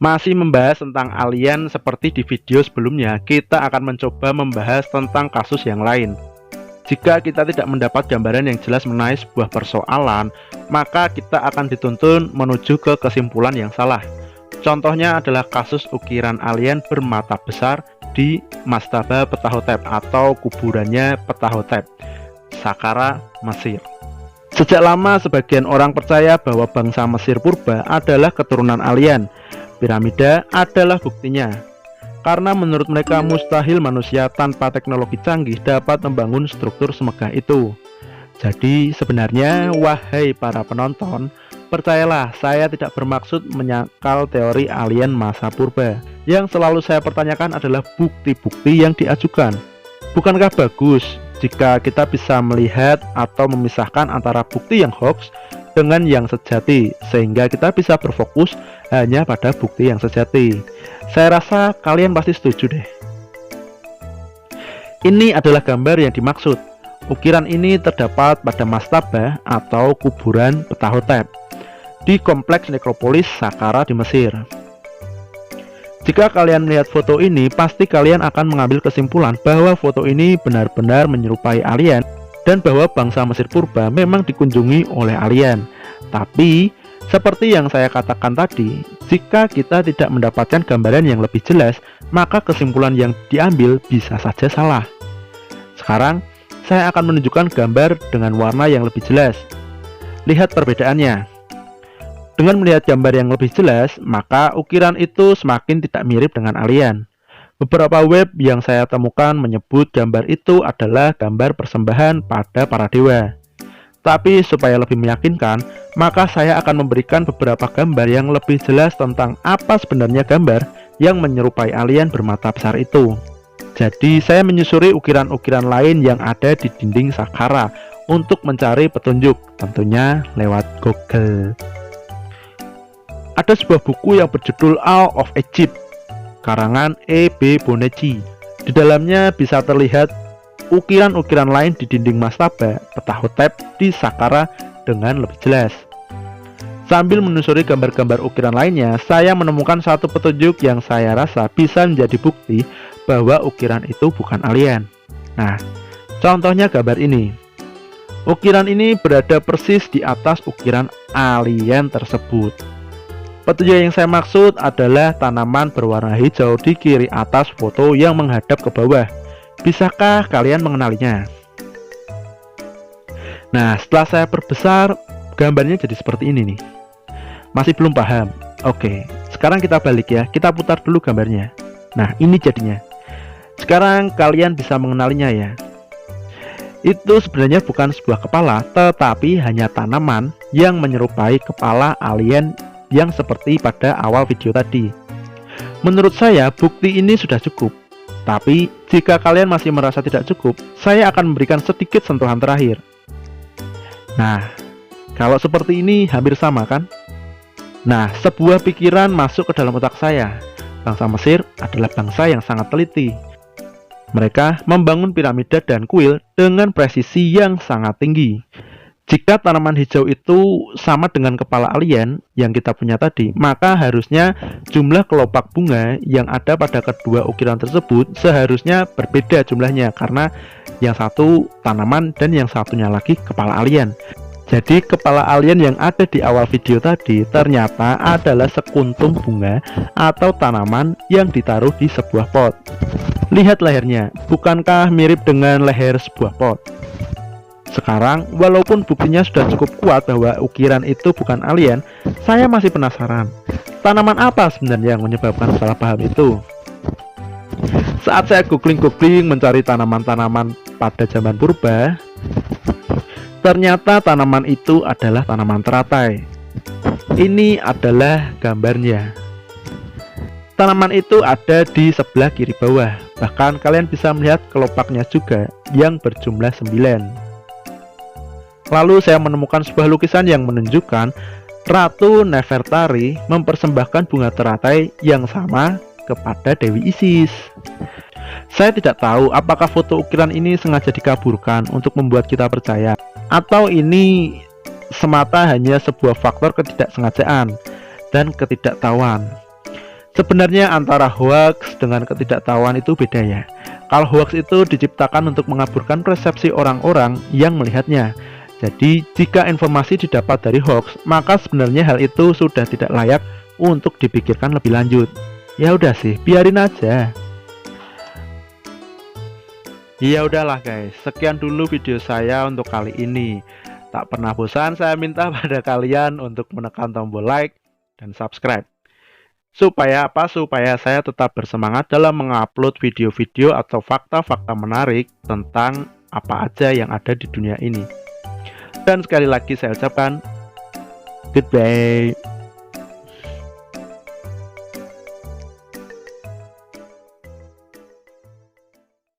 Masih membahas tentang alien seperti di video sebelumnya, kita akan mencoba membahas tentang kasus yang lain. Jika kita tidak mendapat gambaran yang jelas mengenai sebuah persoalan, maka kita akan dituntun menuju ke kesimpulan yang salah. Contohnya adalah kasus ukiran alien bermata besar di Mastaba Ptahhotep atau kuburannya Ptahhotep, Saqqara, Mesir. Sejak lama sebagian orang percaya bahwa bangsa Mesir purba adalah keturunan alien. Piramida adalah buktinya, karena menurut mereka mustahil manusia tanpa teknologi canggih dapat membangun struktur semegah itu. Jadi sebenarnya, wahai para penonton, percayalah, saya tidak bermaksud menyangkal teori alien masa purba. Yang selalu saya pertanyakan adalah bukti-bukti yang diajukan. Bukankah bagus jika kita bisa melihat atau memisahkan antara bukti yang hoax dengan yang sejati, sehingga kita bisa berfokus hanya pada bukti yang sejati. Saya rasa kalian pasti setuju deh. Ini adalah gambar yang dimaksud. Ukiran ini terdapat pada Mastaba atau kuburan Ptahhotep di kompleks nekropolis Saqqara di Mesir. Jika kalian melihat foto ini, pasti kalian akan mengambil kesimpulan bahwa foto ini benar-benar menyerupai alien dan bahwa bangsa Mesir purba memang dikunjungi oleh alien. Tapi, seperti yang saya katakan tadi, jika kita tidak mendapatkan gambaran yang lebih jelas, maka kesimpulan yang diambil bisa saja salah. Sekarang, saya akan menunjukkan gambar dengan warna yang lebih jelas. Lihat perbedaannya. Dengan melihat gambar yang lebih jelas, maka ukiran itu semakin tidak mirip dengan alien. Beberapa web yang saya temukan menyebut gambar itu adalah gambar persembahan pada para dewa. Tapi supaya lebih meyakinkan, maka saya akan memberikan beberapa gambar yang lebih jelas tentang apa sebenarnya gambar yang menyerupai alien bermata besar itu. Jadi saya menyusuri ukiran-ukiran lain yang ada di dinding Saqqara untuk mencari petunjuk, tentunya lewat Google. Ada sebuah buku yang berjudul All of Egypt, karangan E.B. Boneci. Di dalamnya bisa terlihat ukiran-ukiran lain di dinding Mastaba Ptahhotep di Saqqara dengan lebih jelas. Sambil menelusuri gambar-gambar ukiran lainnya, saya menemukan satu petunjuk yang saya rasa bisa menjadi bukti bahwa ukiran itu bukan alien. Nah, contohnya gambar ini. Ukiran ini berada persis di atas ukiran alien tersebut. Petunjuk yang saya maksud adalah tanaman berwarna hijau di kiri atas foto yang menghadap ke bawah. Bisakah kalian mengenalinya? Nah, setelah saya perbesar, gambarnya jadi seperti ini nih. Masih belum paham? Oke, sekarang kita balik ya. Kita putar dulu gambarnya. Nah, ini jadinya. Sekarang kalian bisa mengenalinya ya. Itu sebenarnya bukan sebuah kepala, tetapi hanya tanaman yang menyerupai kepala alien yang seperti pada awal video tadi. Menurut saya, bukti ini sudah cukup. Tapi, jika kalian masih merasa tidak cukup, saya akan memberikan sedikit sentuhan terakhir. Nah, kalau seperti ini hampir sama kan? Nah, sebuah pikiran masuk ke dalam otak saya. Bangsa Mesir adalah bangsa yang sangat teliti. Mereka membangun piramida dan kuil dengan presisi yang sangat tinggi. Jika tanaman hijau itu sama dengan kepala alien yang kita punya tadi, maka harusnya jumlah kelopak bunga yang ada pada kedua ukiran tersebut seharusnya berbeda jumlahnya, karena yang satu tanaman dan yang satunya lagi kepala alien. Jadi kepala alien yang ada di awal video tadi ternyata adalah sekuntum bunga atau tanaman yang ditaruh di sebuah pot. Lihat lehernya, bukankah mirip dengan leher sebuah pot? Sekarang, walaupun buktinya sudah cukup kuat bahwa ukiran itu bukan alien, saya masih penasaran. Tanaman apa sebenarnya yang menyebabkan salah paham itu? Saat saya googling mencari tanaman-tanaman pada zaman purba, ternyata tanaman itu adalah tanaman teratai. Ini adalah gambarnya. Tanaman itu ada di sebelah kiri bawah. Bahkan kalian bisa melihat kelopaknya juga yang berjumlah 9. Lalu saya menemukan sebuah lukisan yang menunjukkan Ratu Nefertari mempersembahkan bunga teratai yang sama kepada Dewi Isis. Saya tidak tahu apakah foto ukiran ini sengaja dikaburkan untuk membuat kita percaya, atau ini semata hanya sebuah faktor ketidaksengajaan dan ketidaktahuan. Sebenarnya antara hoax dengan ketidaktahuan itu beda ya. Kalau hoax itu diciptakan untuk mengaburkan persepsi orang-orang yang melihatnya. Jadi, jika informasi didapat dari hoax, maka sebenarnya hal itu sudah tidak layak untuk dipikirkan lebih lanjut. Ya udah sih, biarin aja. Ya udahlah guys, sekian dulu video saya untuk kali ini. Tak pernah bosan saya minta pada kalian untuk menekan tombol like dan subscribe. Supaya apa? Supaya saya tetap bersemangat dalam mengupload video-video atau fakta-fakta menarik tentang apa aja yang ada di dunia ini. Dan sekali lagi saya ucapkan goodbye.